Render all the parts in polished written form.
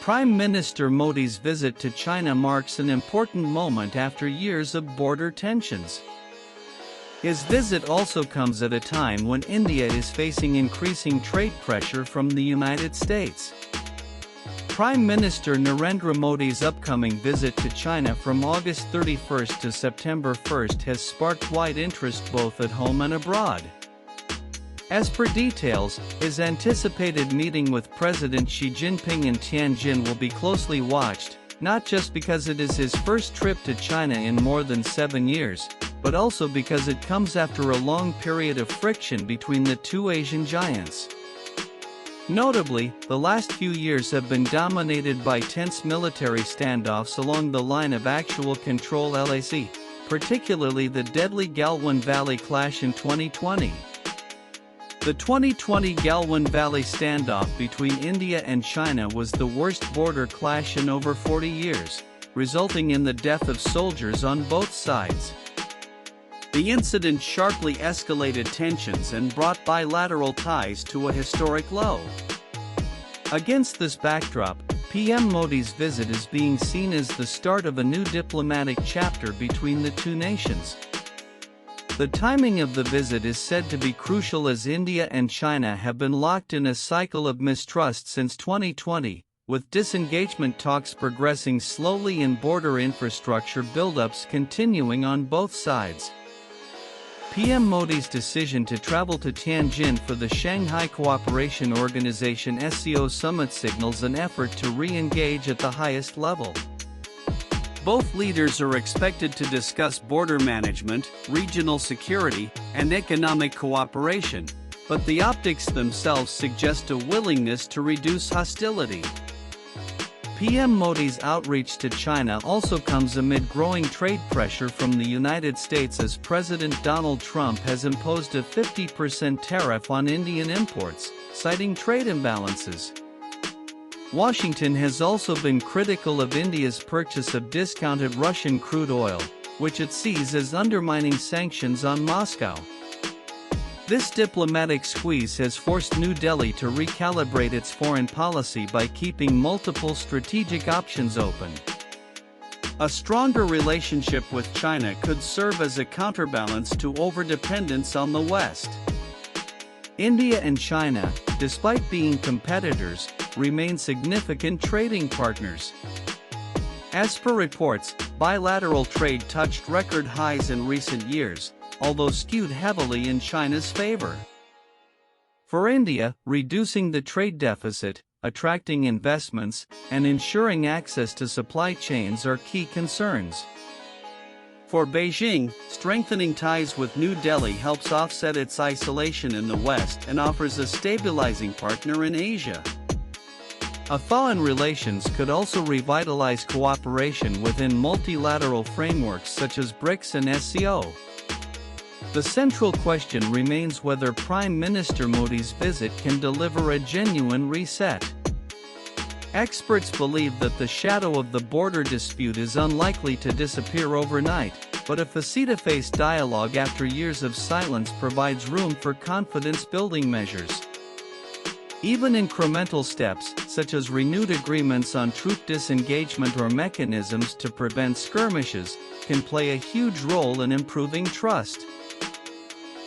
Prime Minister Modi's visit to China marks an important moment after years of border tensions. His visit also comes at a time when India is facing increasing trade pressure from the United States. Prime Minister Narendra Modi's upcoming visit to China from August 31st to September 1st has sparked wide interest both at home and abroad. As per details, his anticipated meeting with President Xi Jinping in Tianjin will be closely watched, not just because it is his first trip to China in more than 7 years, but also because it comes after a long period of friction between the two Asian giants. Notably, the last few years have been dominated by tense military standoffs along the line of actual control LAC, particularly the deadly Galwan Valley clash in 2020. The 2020 Galwan Valley standoff between India and China was the worst border clash in over 40 years, resulting in the death of soldiers on both sides. The incident sharply escalated tensions and brought bilateral ties to a historic low. Against this backdrop, PM Modi's visit is being seen as the start of a new diplomatic chapter between the two nations. The timing of the visit is said to be crucial as India and China have been locked in a cycle of mistrust since 2020, with disengagement talks progressing slowly and border infrastructure buildups continuing on both sides. PM Modi's decision to travel to Tianjin for the Shanghai Cooperation Organization SCO summit signals an effort to re-engage at the highest level. Both leaders are expected to discuss border management, regional security, and economic cooperation, but the optics themselves suggest a willingness to reduce hostility. PM Modi's outreach to China also comes amid growing trade pressure from the United States as President Donald Trump has imposed a 50% tariff on Indian imports, citing trade imbalances. Washington has also been critical of India's purchase of discounted Russian crude oil, which it sees as undermining sanctions on Moscow. This diplomatic squeeze has forced New Delhi to recalibrate its foreign policy by keeping multiple strategic options open. A stronger relationship with China could serve as a counterbalance to overdependence on the West. India and China, despite being competitors, remain significant trading partners. As per reports, bilateral trade touched record highs in recent years, although skewed heavily in China's favor. For India, reducing the trade deficit, attracting investments, and ensuring access to supply chains are key concerns. For Beijing, strengthening ties with New Delhi helps offset its isolation in the West and offers a stabilizing partner in Asia. A thaw in relations could also revitalize cooperation within multilateral frameworks such as BRICS and SCO. The central question remains whether Prime Minister Modi's visit can deliver a genuine reset. Experts believe that the shadow of the border dispute is unlikely to disappear overnight, but a face-to-face dialogue after years of silence provides room for confidence-building measures. Even incremental steps, such as renewed agreements on troop disengagement or mechanisms to prevent skirmishes, can play a huge role in improving trust.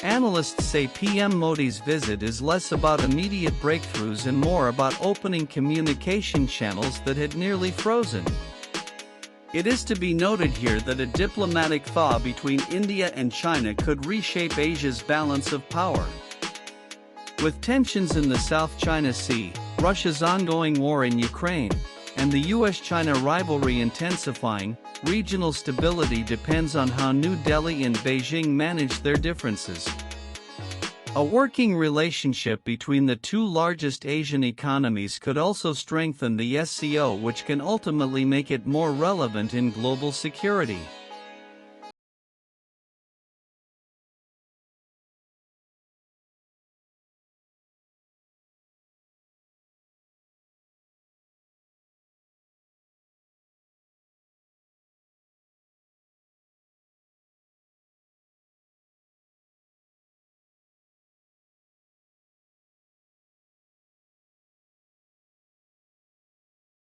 Analysts say PM Modi's visit is less about immediate breakthroughs and more about opening communication channels that had nearly frozen. It is to be noted here that a diplomatic thaw between India and China could reshape Asia's balance of power. With tensions in the South China Sea, Russia's ongoing war in Ukraine, and the US-China rivalry intensifying, regional stability depends on how New Delhi and Beijing manage their differences. A working relationship between the two largest Asian economies could also strengthen the SCO, which can ultimately make it more relevant in global security.